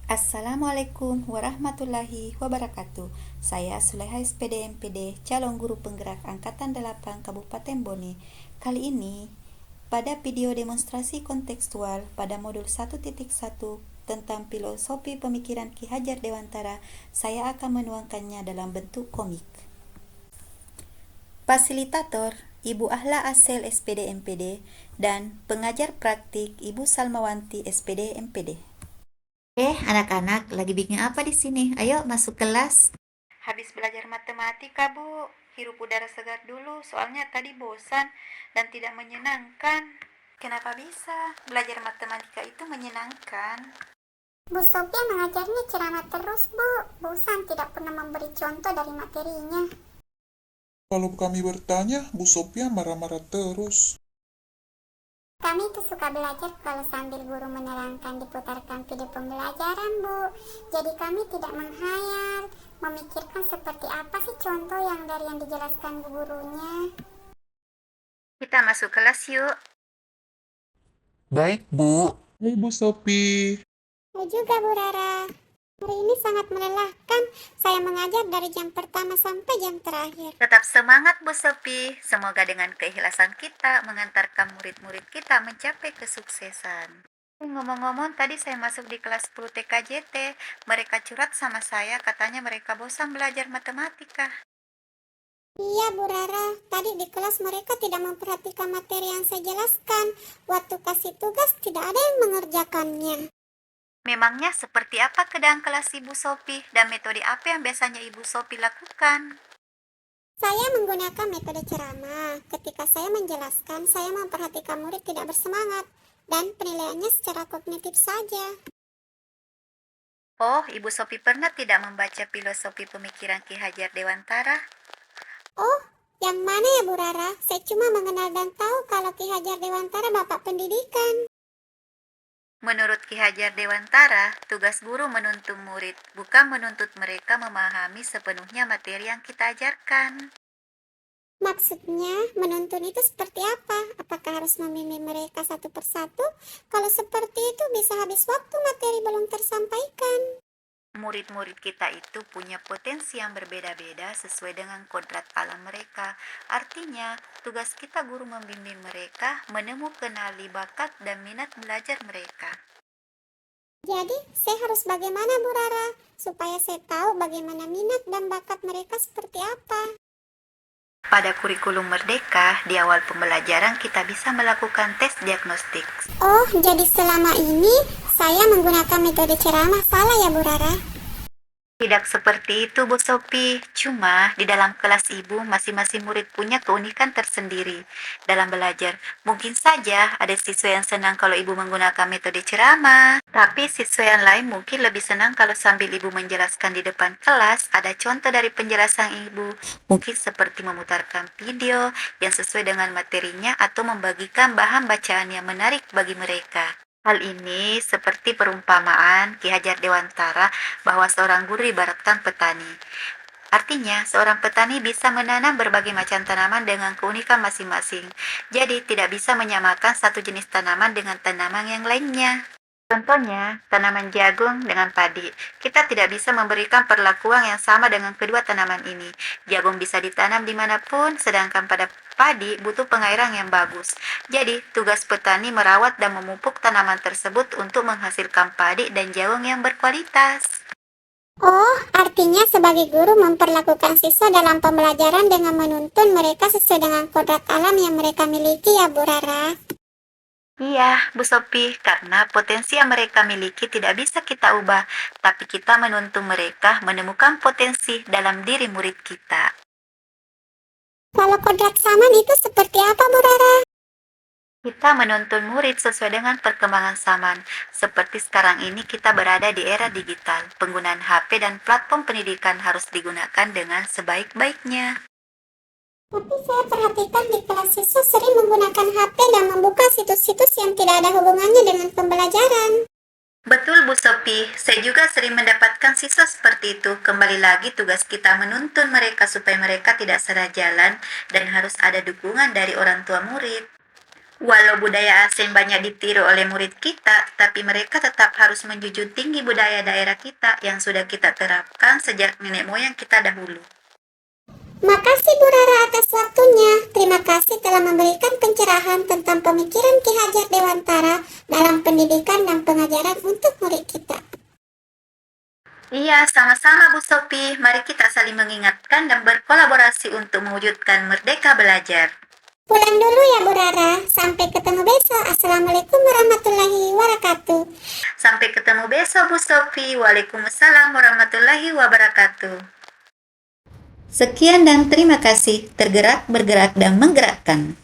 Assalamualaikum warahmatullahi wabarakatuh. Saya Suleha SPD MPD, calon guru penggerak Angkatan 8 Kabupaten Bone. Kali ini, pada video demonstrasi kontekstual pada modul 1.1 tentang filosofi pemikiran Ki Hajar Dewantara, saya akan menuangkannya dalam bentuk komik. Fasilitator Ibu Ahla Asel SPD MPD dan pengajar praktik Ibu Salmawanti SPD MPD. Anak-anak, lagi bikin apa di sini? Ayo masuk kelas. Habis belajar matematika, Bu. Hirup udara segar dulu, soalnya tadi bosan dan tidak menyenangkan. Kenapa bisa? Belajar matematika itu menyenangkan. Bu Sophia mengajarnya ceramah terus, Bu. Bosan tidak pernah memberi contoh dari materinya. Kalau kami bertanya, Bu Sophia marah-marah terus. Kami itu suka belajar kalau sambil guru menerangkan diputarkan video pembelajaran, Bu. Jadi kami tidak menghayal, memikirkan seperti apa sih contoh yang dari yang dijelaskan bu gurunya. Kita masuk kelas yuk. Baik, Bu. Hai, Bu Sophie. Saya juga, Bu Rara. Hari ini sangat melelahkan. Saya mengajar dari jam pertama sampai jam terakhir. Tetap semangat, Bu Sophie. Semoga dengan keikhlasan kita mengantarkan murid-murid kita mencapai kesuksesan. Ngomong-ngomong, tadi saya masuk di kelas 10 TKJT. Mereka curhat sama saya, katanya mereka bosan belajar matematika. Iya, Bu Rara. Tadi di kelas mereka tidak memperhatikan materi yang saya jelaskan. Waktu kasih tugas tidak ada yang mengerjakannya. Memangnya seperti apa keadaan kelas Ibu Sophie dan metode apa yang biasanya Ibu Sophie lakukan? Saya menggunakan metode ceramah. Ketika saya menjelaskan, saya memperhatikan murid tidak bersemangat dan penilaiannya secara kognitif saja. Oh, Ibu Sophie pernah tidak membaca filosofi pemikiran Ki Hajar Dewantara? Oh, yang mana ya Bu Rara? Saya cuma mengenal dan tahu kalau Ki Hajar Dewantara Bapak Pendidikan. Menurut Ki Hajar Dewantara, tugas guru menuntun murid, bukan menuntut mereka memahami sepenuhnya materi yang kita ajarkan. Maksudnya, menuntun itu seperti apa? Apakah harus membimbing mereka satu persatu? Kalau seperti itu bisa habis waktu materi belum tersampaikan. Murid-murid kita itu punya potensi yang berbeda-beda sesuai dengan kodrat alam mereka. Artinya, tugas kita guru membimbing mereka menemukan kenali bakat dan minat belajar mereka. Jadi, saya harus bagaimana Bu Rara? Supaya saya tahu bagaimana minat dan bakat mereka seperti apa. Pada kurikulum Merdeka, di awal pembelajaran kita bisa melakukan tes diagnostik. Oh, jadi selama ini saya menggunakan metode ceramah salah ya Bu Rara? Tidak seperti itu, Bu Sophie. Cuma di dalam kelas Ibu, masing-masing murid punya keunikan tersendiri dalam belajar. Mungkin saja ada siswa yang senang kalau Ibu menggunakan metode ceramah. Tapi siswa yang lain mungkin lebih senang kalau sambil Ibu menjelaskan di depan kelas, ada contoh dari penjelasan Ibu. Mungkin seperti memutarkan video yang sesuai dengan materinya atau membagikan bahan bacaan yang menarik bagi mereka. Hal ini seperti perumpamaan Ki Hajar Dewantara bahwa seorang guru ibaratkan petani. Artinya, seorang petani bisa menanam berbagai macam tanaman dengan keunikan masing-masing. Jadi, tidak bisa menyamakan satu jenis tanaman dengan tanaman yang lainnya. Contohnya, tanaman jagung dengan padi. Kita tidak bisa memberikan perlakuan yang sama dengan kedua tanaman ini. Jagung bisa ditanam dimanapun, sedangkan pada padi butuh pengairan yang bagus. Jadi, tugas petani merawat dan memupuk tanaman tersebut untuk menghasilkan padi dan jagung yang berkualitas. Oh, artinya sebagai guru memperlakukan siswa dalam pembelajaran dengan menuntun mereka sesuai dengan kodrat alam yang mereka miliki ya Bu Rara. Iya, Bu Sophie, karena potensi yang mereka miliki tidak bisa kita ubah, tapi kita menuntun mereka menemukan potensi dalam diri murid kita. Kalau kodrat zaman itu seperti apa Bu Rara? Kita menuntun murid sesuai dengan perkembangan zaman. Seperti sekarang ini kita berada di era digital. Penggunaan HP dan platform pendidikan harus digunakan dengan sebaik-baiknya. Tapi saya perhatikan di kelas siswa sering menggunakan HP dan membuka situs-situs yang tidak ada hubungannya dengan pembelajaran. Betul, Bu Sophie. Saya juga sering mendapatkan siswa seperti itu. Kembali lagi tugas kita menuntun mereka supaya mereka tidak salah jalan dan harus ada dukungan dari orang tua murid. Walau budaya asing banyak ditiru oleh murid kita, tapi mereka tetap harus menjunjung tinggi budaya daerah kita yang sudah kita terapkan sejak nenek moyang kita dahulu. Makasih Bu Rara atas waktunya. Terima kasih telah memberikan pencerahan tentang pemikiran Ki Hajar Dewantara dalam pendidikan dan pengajaran untuk murid kita. Iya, sama-sama Bu Sophie. Mari kita saling mengingatkan dan berkolaborasi untuk mewujudkan merdeka belajar. Pulang dulu ya Bu Rara. Sampai ketemu besok. Assalamualaikum warahmatullahi wabarakatuh. Sampai ketemu besok Bu Sophie. Waalaikumsalam warahmatullahi wabarakatuh. Sekian dan terima kasih. Tergerak, bergerak, dan menggerakkan.